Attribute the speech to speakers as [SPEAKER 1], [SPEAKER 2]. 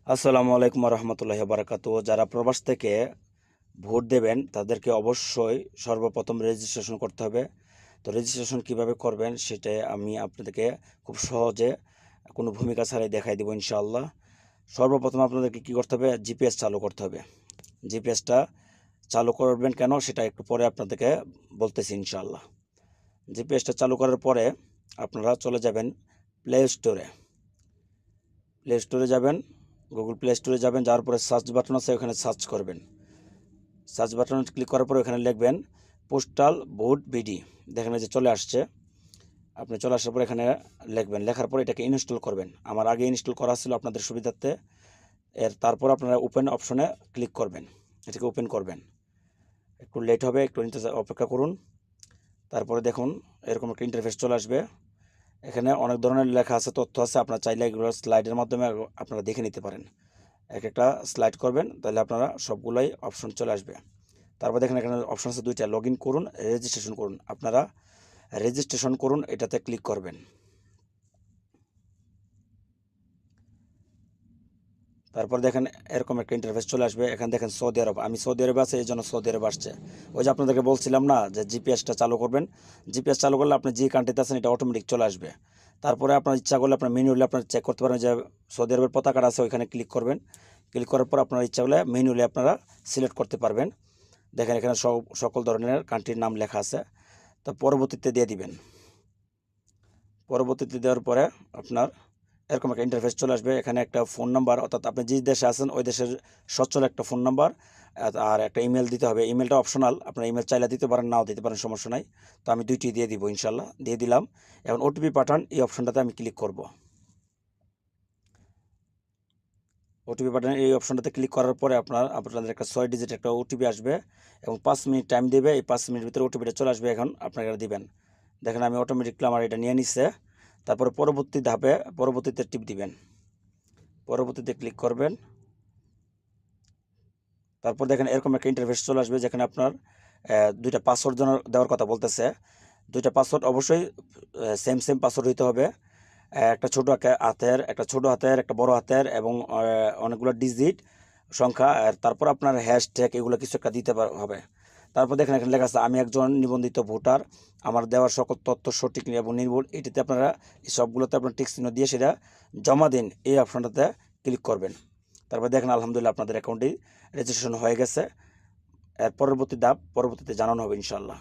[SPEAKER 1] আসসালামু আলাইকুম রহমতুল্লাহি বারাকাতু। যারা প্রবাস থেকে ভোট দেবেন তাদেরকে অবশ্যই সর্বপ্রথম রেজিস্ট্রেশন করতে হবে। তো রেজিস্ট্রেশন কিভাবে করবেন সেটা আমি আপনাদেরকে খুব সহজে কোনো ভূমিকা ছাড়াই দেখাই দেবো ইনশাআল্লাহ। সর্বপ্রথম আপনাদেরকে কি করতে হবে, জিপিএস চালু করতে হবে। জিপিএসটা চালু করবেন কেন সেটা একটু পরে আপনাদেরকে বলতেছি ইনশাআল্লাহ। জিপিএসটা চালু করার পরে আপনারা চলে যাবেন প্লে স্টোরে। প্লে স্টোরে যাবেন, গুগল প্লে স্টোরে যাবেন, যাওয়ার পরে সার্চ বাটন আছে, ওখানে সার্চ করবেন। সার্চ বাটনে ক্লিক করার পরে ওখানে লিখবেন পোস্টাল ভোট বিডি। দেখেন যে চলে আসছে। আপনি চলে আসার পর এখানে লিখবেন, লেখার পর এটাকে ইনস্টল করবেন। আমার আগে ইনস্টল করা ছিল আপনাদের সুবিধার্থে। তারপর আপনারা ওপেন অপশনে ক্লিক করবেন, এটাকে ওপেন করবেন। একটু লেট হবে, একটু অপেক্ষা করুন। তারপরে দেখুন এরকম একটা ইন্টারফেস চলে আসবে। এখানে অনেক ধরনের লেখা আছে, তথ্য আছে। আপনারা চাইলে এগুলো স্লাইডের মাধ্যমে আপনারা দেখে নিতে পারেন। এক একটা স্লাইড করবেন, তাহলে আপনারা সবগুলোই অপশন চলে আসবে। তারপর দেখেন এখানে অপশন আছে দুইটা, লগ ইন করুন, রেজিস্ট্রেশন করুন। আপনারা রেজিস্ট্রেশন করুন, এটাতে ক্লিক করবেন। তারপর দেখেন এরকম একটা ইন্টারফেস চলে আসবে। এখানে দেখেন সৌদি আরব, আমি সৌদি আরবে আছি, এই জন্য সৌদি আরব আসছে। ওই যে আপনাদেরকে বলছিলাম না যে জিপিএসটা চালু করবেন। জিপিএস চালু করলে আপনি যে কান্ট্রিতে আছেন এটা অটোমেটিক চলে আসবে। তারপরে আপনার ইচ্ছা করলে আপনার মেনুয়ালি আপনার চেক করতে পারেন, যে সৌদি আরবের পতাকাটা আছে ওইখানে ক্লিক করবেন। ক্লিক করার পর আপনার ইচ্ছা করলে মেনুয়ালি আপনারা সিলেক্ট করতে পারবেন। দেখেন এখানে সকল ধরনের কান্ট্রির নাম লেখা আছে। তো পরবর্তীতে দিয়ে দিবেন। পরবর্তীতে দেওয়ার পরে আপনার এরকম একটা ইন্টারফেস চলে আসবে। এখানে একটা ফোন নাম্বার, অর্থাৎ আপনি যে দেশে আছেন ওই দেশের সচ্ছল একটা ফোন নাম্বার আর একটা ইমেল দিতে হবে। ইমেলটা অপশনাল, আপনার ইমেল চাইলে দিতে পারেন, নাও দিতে পারেন, সমস্যা নাই। তো আমি দুইটি দিয়ে দিব ইনশাল্লাহ, দিয়ে দিলাম। এখন ওটিপি পাঠান, এই অপশনটাতে আমি ক্লিক করব। ওটিপি পাঠান এই অপশনটাতে ক্লিক করার পরে আপনাদের একটা 6 ডিজিট একটা ওটিপি আসবে এবং 5 মিনিট টাইম দেবে। এই 5 মিনিট ভিতরে ওটিপিটা চলে আসবে। এখন আপনারা দিবেন। দেখেন আমি অটোমেটিকলি আমার এটা নিয়ে নিচ্ছে। তারপরে পরবর্তী ধাপে পরবর্তীতে টিপ দিবেন, পরবর্তীতে ক্লিক করবেন। তারপর দেখেন এরকম একটা ইন্টারফেস চলে আসবে, যেখানে আপনার দুইটা পাসওয়ার্ড দেওয়ার কথা বলতেছে। দুইটা পাসওয়ার্ড অবশ্যই সেম পাসওয়ার্ড হইতে হবে। একটা ছোট হাতের, একটা ছোট হাতের, একটা বড় হাতের এবং অনেকগুলো ডিজিট সংখ্যা। আর তারপর আপনার হ্যাশট্যাগ এগুলো কিছু একটা দিতে হবে। তারপর দেখেন এখানে লেখা আছে আমি একজন নিবন্ধিত ভোটার, আমার দেওয়ার সকল তথ্য সঠিক এবং নির্ভুল। এটিতে আপনারা সবগুলোতে আপনার টিক চিহ্ন দিয়ে সেটা জমা দিন, এই অপশনটাতে ক্লিক করবেন। তারপর দেখেন আলহামদুলিল্লাহ আপনাদের অ্যাকাউন্টটি রেজিস্ট্রেশন হয়ে গেছে। এর পরবর্তী ধাপ পরবর্তীতে জানানো হবে ইনশাআল্লাহ।